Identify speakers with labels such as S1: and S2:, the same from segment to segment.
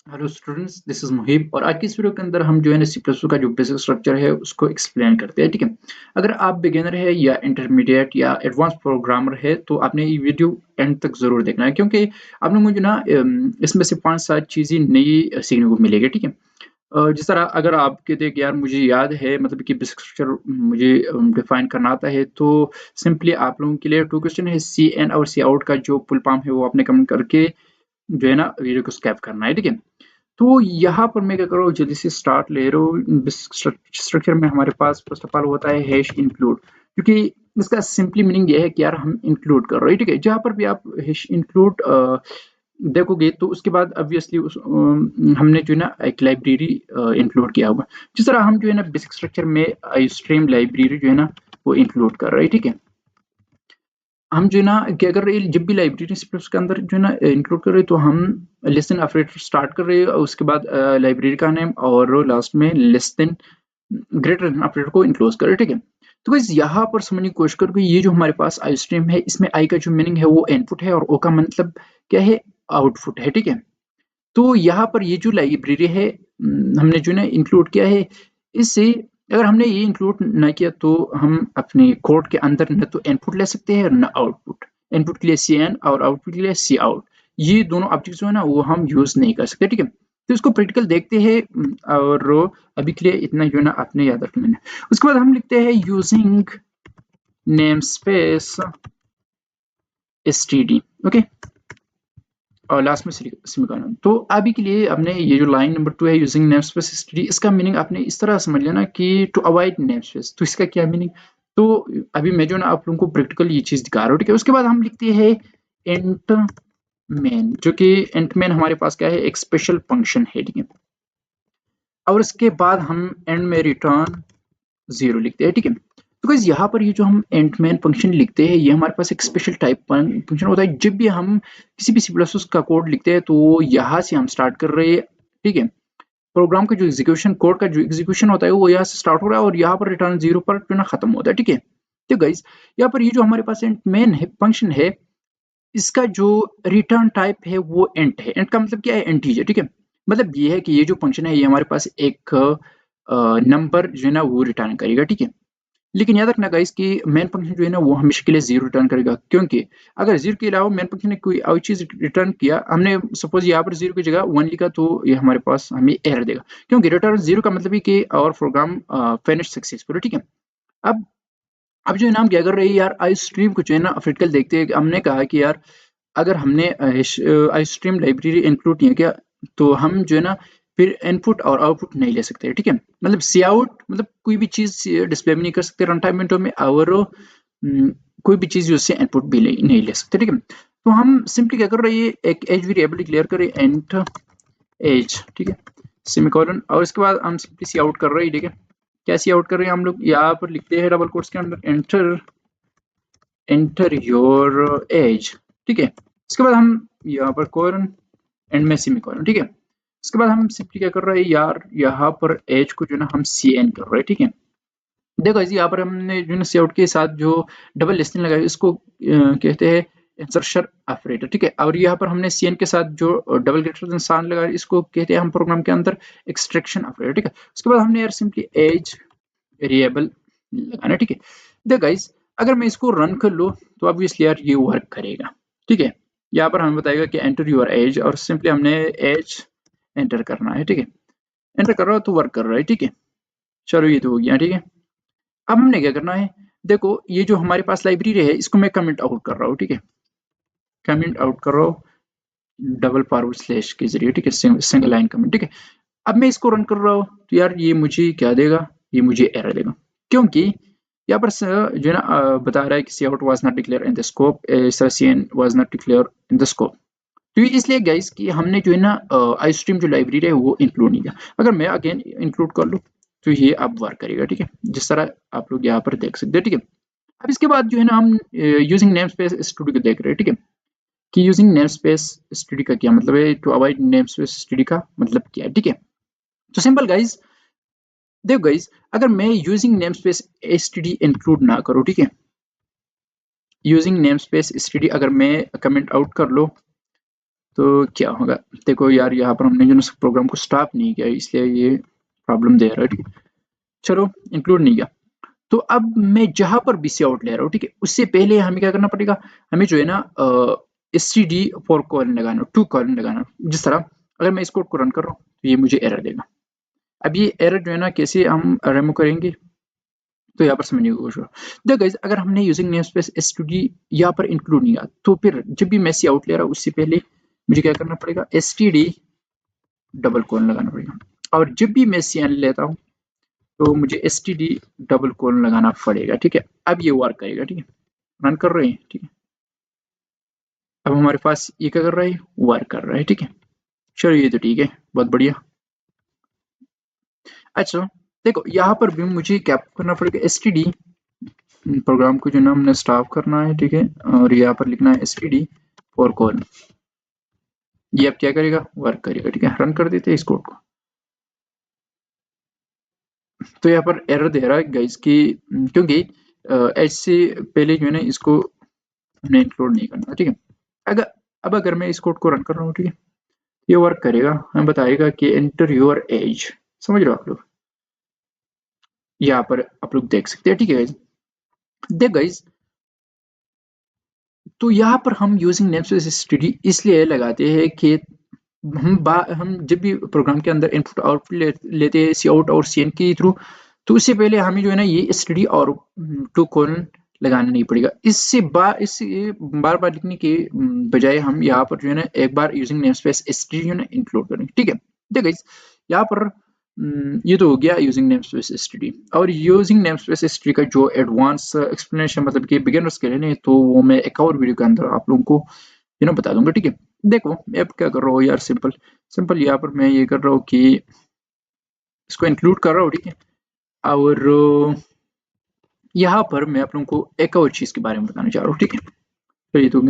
S1: Hello students, this is मुहिब और आज की इस वीडियो के अंदर हम जो है ना सी प्लस का जो बेसिक स्ट्रक्चर है उसको एक्सप्लेन करते हैं। ठीक है, अगर आप बिगिनर है या इंटरमीडिएट या एडवांस प्रोग्रामर है तो आपने ये वीडियो एंड तक जरूर देखना है, क्योंकि आप लोगों को जो ना इसमें से 5-7 चीजें नई सीखने को मिलेगी। ठीक है, जिस तरह अगर आप कहते हैं कि यार मुझे याद है, मतलब कि बेसिक स्ट्रक्चर मुझे डिफाइन करना आता है, तो सिंपली आप लोगों के लिए टू क्वेश्चन है, सी एन और सी आउट का जो फुल फॉर्म है वो आपने कमेंट करके जो है ना वीडियो को स्कैप करना है। ठीक है, तो यहाँ पर मैं क्या कर रहा हूँ, जल्दी से स्टार्ट ले रहा हूँ। स्ट्रक्चर में हमारे पास फर्स्ट ऑफ ऑल होता है हैश इंक्लूड, क्योंकि इसका सिंपली मीनिंग ये है कि यार हम इंक्लूड कर रहे हैं। ठीक है, जहाँ पर भी आप हैश इंक्लूड देखोगे तो उसके बाद ऑब्वियसली हमने जो है ना एक लाइब्रेरी इंक्लूड किया होगा। जिस तरह हम जो है ना बेसिक स्ट्रक्चर में स्ट्रीम लाइब्रेरी जो है ना वो इंक्लूड कर रहे हैं। ठीक है, हम जो है ना कि अगर ये जब भी लाइब्रेरी स्पेस के अंदर जो है ना इंक्लूड कर रहे हैं तो हम लेस देन ऑपरेटर स्टार्ट कर रहे हैं, और उसके बाद लाइब्रेरी का नेम और लास्ट में less than greater than operator को इनक्लोज कर रहे हैं। ठीक है, तो गाइस यहाँ पर समझने की कोशिश करो कि ये जो हमारे पास आई स्ट्रीम है, इसमें आई का जो मीनिंग है वो इनपुट है और ओ का मतलब क्या है, आउटपुट है। ठीक है, तो यहाँ पर ये जो लाइब्रेरी है हमने जो है ना इंक्लूड किया है, इससे अगर हमने ये इंक्लूड ना किया तो हम अपने कोड के अंदर न तो इनपुट ले सकते हैं न आउटपुट। इनपुट के लिए सी एन और आउटपुट के लिए सी आउट, ये दोनों ऑब्जेक्ट जो है ना वो हम यूज नहीं कर सकते। ठीक है, तो इसको प्रैक्टिकल देखते हैं और अभी के लिए इतना जो है ना आपने याद रखना है। उसके बाद हम लिखते हैं using name space S T D. Okay, और लास्ट में सेमीकोलन। तो अभी के लिए आपने ये जो लाइन नंबर 2 है यूजिंग नेमस्पेस हिस्ट्री, इसका मीनिंग आपने इस तरह समझ लेना कि टू अवॉइड नेमस्पेस। तो इसका क्या मीनिंग, तो अभी मैं जो ना आप लोगों को प्रैक्टिकल ये चीज दिखा रहा हूँ। ठीक है, उसके बाद हम लिखते हैं इंट मेन, जो कि इंट मेन हमारे पास क्या है, एक स्पेशल फंक्शन है। ठीक है, और उसके बाद हम एंड में रिटर्न 0 लिखते हैं। ठीक है, तो गाइस यहाँ पर ये जो हम एंड मेन फंक्शन लिखते हैं, ये हमारे पास एक स्पेशल टाइप फंक्शन होता है। जब भी हम किसी भी सी प्लस का कोड लिखते हैं तो यहाँ से हम स्टार्ट कर रहे हैं। ठीक है, प्रोग्राम का जो एग्जीक्यूशन, कोड का जो एग्जीक्यूशन होता है वो यहाँ से स्टार्ट हो रहा है और यहाँ पर रिटर्न 0 पर जो ना खत्म होता है। ठीक है, तो गाइस यहाँ पर ये जो हमारे पास एंड मेन है फंक्शन है, इसका जो रिटर्न टाइप है वो एंट है। एंट का मतलब क्या है, इंटीजर। ठीक है, मतलब ये है कि ये जो फंक्शन है ये हमारे पास एक नंबर जो है ना वो रिटर्न करेगा। ठीक है, लेकिन याद रखना गाइस कि मेन फंक्शन जो है ना वो हमेशा के लिए 0 रिटर्न करेगा, क्योंकि अगर 0 के अलावा मेन फंक्शन ने कोई और चीज रिटर्न किया, हमने सपोज यहाँ पर 0 की जगह 1 लिखा, तो ये हमारे पास हमें एरर देगा, क्योंकि रिटर्न 0 का मतलब है कि आवर प्रोग्राम फिनिश सक्सेसफुल। ठीक है, अब अब जो है ना हम क्या कर रहे हैं यार, आई स्ट्रीम को जो है ना प्रैक्टिकल देखते हैं। हमने कहा कि यार अगर हमने आई स्ट्रीम लाइब्रेरी इंक्लूड नहीं किया तो हम जो है ना फिर इनपुट और आउटपुट नहीं ले सकते। ठीक है, मतलब सी आउट मतलब कोई भी चीज डिस्प्ले भी नहीं कर सकते रन टाइम विंडो में, और कोई भी चीज उससे इनपुट भी नहीं ले सकते। ठीक है, तो हम सिंपली क्या कर रहे हैं, एक एज वेरिएबल डिक्लेयर करें एंट एज। ठीक है, सेमीकोलन, और इसके बाद हम सिंपली सी आउट कर रहे हैं। ठीक है, क्या सी आउट कर रहे हैं हम लोग, यहाँ पर लिखते हैं डबल कोट्स के अंदर एंटर एंटर योर एज। ठीक है, इसके बाद हम यहाँ पर कोलन एंड में सेमीकोलन। ठीक है, उसके बाद हम सिंपली क्या कर रहे हैं यार, यहाँ पर एज को जो ना हम सी एन कर रहे हैं। ठीक है, देखो इसी यहाँ पर हमने जो ना सी आउट के साथ जो डबल लिस्टिंग लगाई इसको कहते हैं इंसर्शन ऑपरेटर। ठीक है, और यहाँ पर हमने सी एन के साथ जो डबल ग्रेटर देन साइन लगाया इसको कहते हैं हम प्रोग्राम के अंदर एक्सट्रैक्शन ऑपरेटर। ठीक है, उसके बाद हमने यार सिंपली एज वेरिएबल लगाना। ठीक है, देखो गाइस अगर मैं इसको रन कर लूँ तो ऑब्वियसली यार ये वर्क करेगा। ठीक है, यहाँ पर हमें बताएगा कि एंटर योर एज, और सिंपली हमने एज एंटर करना है। ठीक है, एंटर कर रहा हो तो वर्क कर रहा है। ठीक है, चलो ये तो हो गया। ठीक है, अब हमने क्या करना है, देखो ये जो हमारे पास लाइब्रेरी है इसको मैं कमेंट आउट कर रहा हूँ। ठीक है, कमेंट आउट कर रहा हूँ डबल फॉरवर्ड स्लैश के जरिए। ठीक है, सिंगल लाइन कमेंट। ठीक है, अब मैं इसको रन कर रहा हूँ तो यार ये मुझे क्या देगा, ये मुझे एरर देगा, क्योंकि यहाँ पर जो है ना बता रहा है कि cout was not declared in the scope, cin was not declared in the scope. तो ये इसलिए गाइस कि हमने जो है ना आई स्ट्रीम जो लाइब्रेरी है वो इंक्लूड नहीं किया। अगर मैं अगेन इंक्लूड कर लूँ तो ये अब वर्क करेगा। ठीक है, जिस तरह आप लोग यहाँ पर देख सकते हैं। ठीक है, अब इसके बाद जो है ना हम यूजिंग नेम स्पेस स्टडी को देख रहे हैं। ठीक है, कि यूजिंग नेम स्पेस स्टडी का क्या मतलब है, to avoid name space study का मतलब क्या है। ठीक है, तो सिंपल गाइस, देखो गाइस अगर मैं using name space STD include ना करूँ, ठीक है, यूजिंग नेम स्पेस एसटीडी अगर मैं कमेंट आउट कर लो तो क्या होगा, देखो यार यहाँ पर हमने जो ना प्रोग्राम को स्टॉप नहीं किया इसलिए ये प्रॉब्लम दे रहा है, ठीक है। चलो इंक्लूड नहीं किया, तो अब मैं जहां पर बी सी आउट ले रहा हूँ, ठीक है, उससे पहले हमें क्या करना पड़ेगा, हमें जो है ना S T D for colon लगाना, टू कॉलन लगाना। जिस तरह अगर मैं इस कोड को रन कर रहा हूँ तो ये मुझे एरर देगा। अब ये एरर जो है ना कैसे हम रिमूव करेंगे, तो यहाँ पर समझने की कोशिश करो। देखो गाइस, अगर हमने using name space S to D यहाँ पर इंक्लूड नहीं किया, तो फिर जब भी मैं सी आउट ले रहा हूँ उससे पहले मुझे क्या करना पड़ेगा, S T D double colon लगाना पड़ेगा। और जब भी मैं सी एन लेता हूँ तो मुझे S T D double colon लगाना पड़ेगा, ठीक है। अब ये वर्क करेगा, ठीक है, रन कर रहे हैं, ठीक है। अब हमारे पास ये क्या कर रहा है, वर्क कर रहा है, ठीक है। चलो ये तो ठीक है, बहुत बढ़िया। अच्छा देखो यहाँ पर भी मुझे क्या करना पड़ेगा, एस टी डी प्रोग्राम को जो ना हमने स्टॉप करना है, ठीक है, और यहाँ पर लिखना है S T D for call. ये अब क्या करेगा, वर्क करेगा, ठीक है। रन कर देते हैं इस कोड को। तो यहाँ पर एरर दे रहा है गाइस कि क्योंकि ऐसे पहले जो है ना इसको हमने इंक्लूड नहीं करना, ठीक है। अगर अब अगर मैं इस कोड को रन कर रहा हूँ, ठीक है, ये वर्क करेगा, हमें बताएगा कि एंटर योर एज। समझ रहे हो आप लोग, यहाँ पर आप लोग देख सकते हैं, ठीक है गाइस। देख गाइस, तो यहाँ पर हम यूजिंग नेमस्पेस एसटीडी इसलिए लगाते हैं कि हम जब भी प्रोग्राम के अंदर इनपुट आउटपुट लेते हैं सी आउट और सी इन के थ्रू, तो उससे पहले हमें जो है ना ये एसटीडी और टू कोलन लगाना नहीं पड़ेगा। इससे बार बार लिखने के बजाय हम यहाँ पर जो है ना एक बार यूजिंग नेमस्पेस एसटीडी जो है ना इंक्लूड करेंगे, ठीक है। देखो यहाँ पर ये तो हो गया यूजिंग नेमस्पेस एसटीडी। और यूजिंग नेमस्पेस एसटीडी का जो एडवांस एक्सप्लेनेशन मतलब कि बिगिनर्स के लिए नहीं, तो वो मैं एक और वीडियो के अंदर आप लोगों को बता दूंगा, ठीक है। देखो मैं अब क्या कर रहा हूँ यार, सिंपल सिंपल यहाँ पर मैं ये कर रहा हूँ कि इसको इंक्लूड कर रहा हूँ, ठीक है। और यहाँ पर मैं आप लोगों को एक और चीज के बारे में बताना चाह रहा हूँ, ठीक है। तो ये तो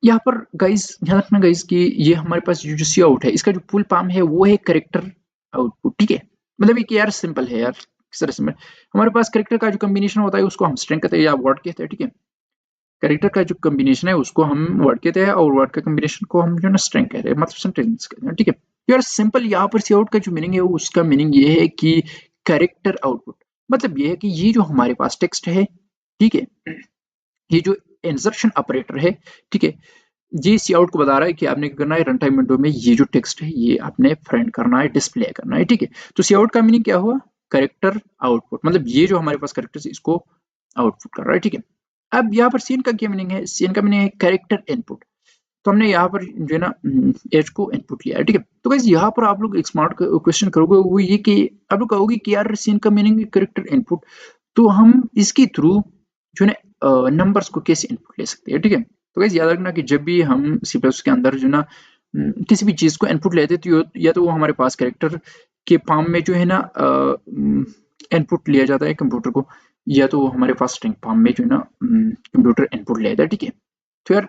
S1: यहाँ पर गाइस ध्यान रखना गाइस कि ये हमारे पास जो सी आउट है, इसका जो फुल फॉर्म है वो है करेक्टर आउटपुट, ठीक है। मतलब ये कि यार सिंपल है यार, किस तरह से हमारे पास करेक्टर का जो कॉम्बिनेशन होता है उसको हम स्ट्रिंग कहते हैं या वर्ड कहते हैं, ठीक है। कैरेक्टर का जो कॉम्बिनेशन है उसको हम वर्ड कहते हैं और वर्ड का कॉम्बिनेशन को हम जो ना स्ट्रिंग कहते हैं, मतलब सेंटेंस कहते हैं, ठीक है। यार सिंपल यहाँ पर सी आउट का जो मीनिंग है उसका मीनिंग ये है कि कैरेक्टर आउटपुट, मतलब ये है कि ये जो हमारे पास टेक्स्ट है, ठीक है, ये जो इंसर्शन ऑपरेटर है, ठीक है, ये सी आउट को बता रहा है कि आपने क्या करना है, रन टाइम विंडो में ये जो टेक्स्ट है ये आपने प्रिंट करना है, डिस्प्ले करना है, ठीक है। तो सी आउट का मीनिंग क्या हुआ, कैरेक्टर आउटपुट, मतलब ये जो हमारे पास कैरेक्टर है इसको आउटपुट कर रहा है, ठीक है। अब यहाँ पर सीन का क्या मीनिंग है, सीन का मीनिंग है कैरेक्टर इनपुट। तो हमने यहाँ पर जो है ना एज को इनपुट लिया है, ठीक है। तो गाइस यहाँ पर आप लोग एक स्मार्ट क्वेश्चन करोगे, वो ये कि आप लोग कहोगे कि यार सीन का मीनिंग कैरेक्टर इनपुट, तो हम इसके थ्रू जो है ना नंबर्स को कैसे इनपुट ले सकते हैं, ठीक है। तो गाइस याद रखना कि जब भी हम सी प्लस के अंदर जो ना किसी भी चीज को इनपुट लेते तो या तो वो हमारे पास कैरेक्टर के फॉर्म में जो है ना इनपुट लिया जाता है कंप्यूटर को, या तो वो हमारे पास स्ट्रिंग फॉर्म में जो है ना कंप्यूटर इनपुट लेता है, ठीक है। तो यार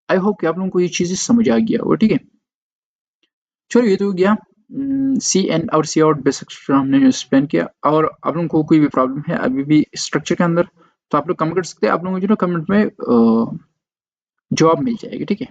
S1: आई होप कि आप लोगों को ये चीजें समझ आ गया हो, ठीक है। चलो ये तो हो गया सी एन और सी आउट बेसिक हमने जो एक्सप्लेन किया। और आप लोगों को कोई भी प्रॉब्लम है अभी भी स्ट्रक्चर के अंदर, तो आप लोग कमेंट कर सकते हैं, आप लोगों को जो ना कमेंट में जवाब मिल जाएगी, ठीक है।